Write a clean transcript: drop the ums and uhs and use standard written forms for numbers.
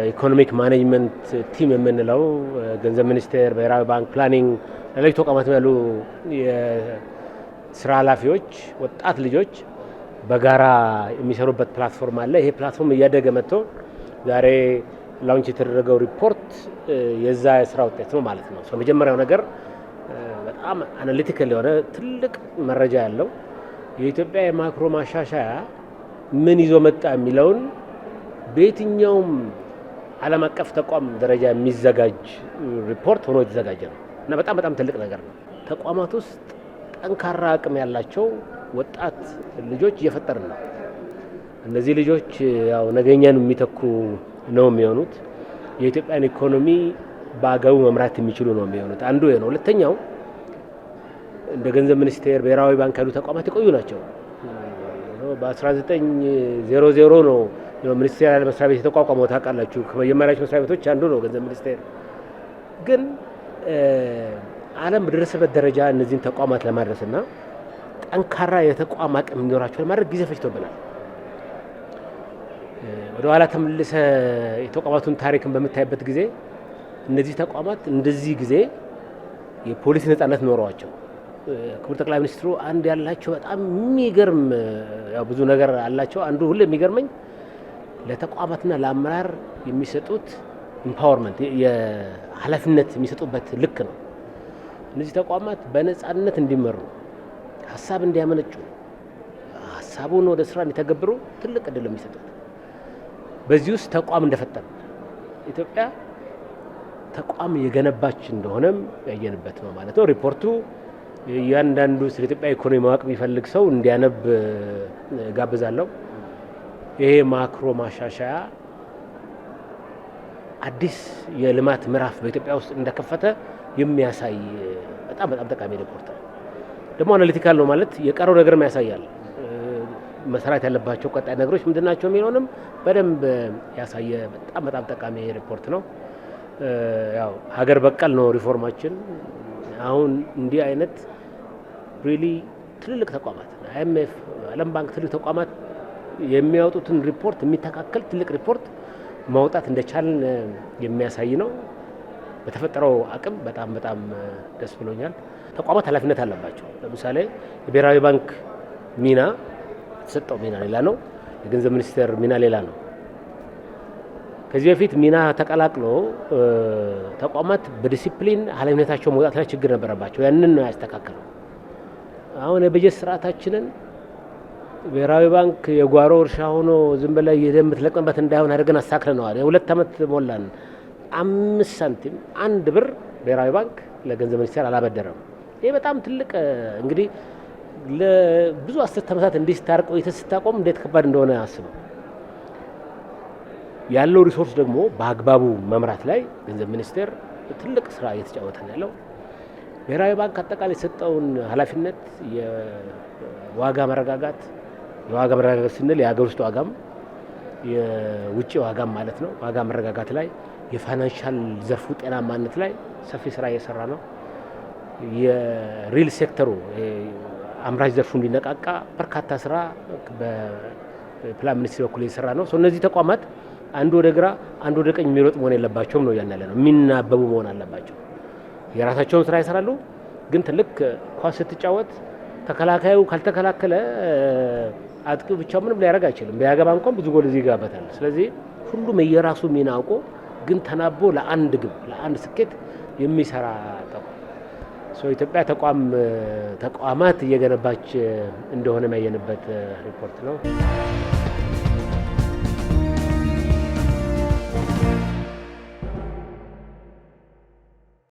ኢኮኖሚክ ማኔጅመንት ቲም የምንለው ገንዘብ ሚኒስቴር፣ ብሔራዊ ባንክ፣ ፕላኒንግ ሌሎች ተቋማት ያሉ የስራ ኃላፊዎች ወጣት ልጆች በጋራ የሚሰሩበት ፕላትፎርም አለ። ይሄ ፕላትፎርም እያደገ መጥቶ ዛሬ ላውንች የተደረገው ሪፖርት የዛ የስራ ውጤት ነው ማለት ነው። መጀመሪያው ነገር በጣም አናሊቲካል የሆነ ትልቅ መረጃ ያለው የኢትዮጵያ የማክሮ ማሻሻያ ምን ይዞ መጣ የሚለውን በየትኛውም ዓለም አቀፍ ተቋም ደረጃ የሚዘጋጅ ሪፖርት ሆኖ የተዘጋጀ ነው እና በጣም ትልቅ ነገር ነው። ተቋማት ውስጥ ጠንካራ አቅም ያላቸው ወጣት ልጆች እየፈጠርን ነው። እነዚህ ልጆች ያው ነገኛን የሚተኩ ነው የሚሆኑት። የኢትዮጵያን ኢኮኖሚ በአገቡ መምራት የሚችሉ ነው የሚሆኑት። አንዱ ነው። ሁለተኛው እንደ ገንዘብ ሚኒስቴር፣ ብሔራዊ ባንክ ያሉ ተቋማት የቆዩ ናቸው። በ1900 ነው ሚኒስቴር መስሪያ ቤት የተቋቋመው። ታውቃላችሁ፣ ከመጀመሪያዎቹ መስሪያ ቤቶች አንዱ ነው ገንዘብ ሚኒስቴር። ግን ዓለም በደረሰበት ደረጃ እነዚህን ተቋማት ለማድረስና ጠንካራ የተቋም አቅም እንዲኖራቸው ለማድረግ ጊዜ ፈጅቶብናል። ወደ ኋላ ተመልሰ የተቋማቱን ታሪክን በምታይበት ጊዜ እነዚህ ተቋማት እንደዚህ ጊዜ የፖሊሲ ነጻነት ኖረዋቸው ክቡር ጠቅላይ ሚኒስትሩ አንድ ያላቸው በጣም የሚገርም ያው ብዙ ነገር አላቸው። አንዱ ሁሉ የሚገርመኝ ለተቋማትና ለአመራር የሚሰጡት ኢምፓወርመንት የኃላፊነት የሚሰጡበት ልክ ነው። እነዚህ ተቋማት በነጻነት እንዲመሩ፣ ሀሳብ እንዲያመነጩ፣ ሀሳቡን ወደ ስራ እንዲተገብሩ ትልቅ እድል የሚሰጡት። በዚህ ውስጥ ተቋም እንደፈጠረ ኢትዮጵያ ተቋም የገነባች እንደሆነም ያየንበት ነው ማለት ነው። ሪፖርቱ እያንዳንዱ ስለ ኢትዮጵያ ኢኮኖሚ ማወቅ የሚፈልግ ሰው እንዲያነብ ጋብዛለሁ። ይሄ ማክሮ ማሻሻያ አዲስ የልማት ምዕራፍ በኢትዮጵያ ውስጥ እንደከፈተ የሚያሳይ በጣም ጠቃሚ ሪፖርት ነው። ደግሞ አናሊቲካል ነው ማለት የቀረው ነገርም ያሳያል። መስራት ያለባቸው ቀጣይ ነገሮች ምንድናቸው የሚለውንም በደንብ ያሳየ በጣም ጠቃሚ ሪፖርት ነው። ያው ሀገር በቀል ነው ሪፎርማችን። አሁን እንዲህ አይነት ሪሊ ትልልቅ ተቋማት አይኤምኤፍ፣ ዓለም ባንክ ትልልቅ ተቋማት የሚያወጡትን ሪፖርት የሚተካከል ትልቅ ሪፖርት ማውጣት እንደቻልን የሚያሳይ ነው። በተፈጠረው አቅም በጣም ደስ ብሎኛል። ተቋማት ኃላፊነት አለባቸው። ለምሳሌ የብሔራዊ ባንክ ሚና የተሰጠው ሚና ሌላ ነው፣ የገንዘብ ሚኒስቴር ሚና ሌላ ነው። ከዚህ በፊት ሚና ተቀላቅሎ ተቋማት በዲሲፕሊን ኃላፊነታቸው መውጣት ላይ ችግር ነበረባቸው። ያንን ነው ያስተካከለው። አሁን የበጀት ስርዓታችንን ብሔራዊ ባንክ የጓሮ እርሻ ሆኖ ዝም ብለህ የምትለቅምበት እንዳይሆን አድርገን አስተካክለነዋል። የ2 ዓመት ሞላን። 5 ሳንቲም 1 ብር ብሔራዊ ባንክ ለገንዘብ ሚኒስቴር አላበደረም። ይሄ በጣም ትልቅ እንግዲህ ለብዙ 10 ዓመታት እንዲህ ቆይተህ ስታቆም እንዴት ከባድ እንደሆነ አስበው። ያለው ሪሶርስ ደግሞ በአግባቡ መምራት ላይ ገንዘብ ሚኒስቴር ትልቅ ስራ እየተጫወተ ነው ያለው። ብሔራዊ ባንክ አጠቃላይ የሰጠውን ኃላፊነት የዋጋ መረጋጋት ስንል የሀገር ውስጥ ዋጋም የውጭ ዋጋም ማለት ነው። ዋጋ መረጋጋት ላይ የፋይናንሻል ዘርፉ ጤናማነት ላይ ሰፊ ስራ እየሰራ ነው። የሪል ሴክተሩ አምራች ዘርፉ እንዲነቃቃ በርካታ ስራ በፕላን ሚኒስትሪ በኩል እየሰራ ነው። እነዚህ ተቋማት አንዱ ወደ ግራ አንዱ ወደ ቀኝ የሚሮጥ መሆን የለባቸውም ነው ያለ ነው። የሚናበቡ መሆን አለባቸው። የራሳቸውን ስራ ይሰራሉ። ግን ትልቅ ኳስ ስትጫወት ተከላካዩ ካልተከላከለ አጥቂው ብቻው ምንም ሊያደርግ አይችልም። ቢያገባ እንኳን ብዙ ጎል ይገባበታል። ስለዚህ ሁሉም የራሱ ሚና አውቆ ግን ተናቦ ለአንድ ግብ ለአንድ ስኬት የሚሰራ ተቋም ኢትዮጵያ ተቋማት እየገነባች እንደሆነ የሚያየንበት ሪፖርት ነው።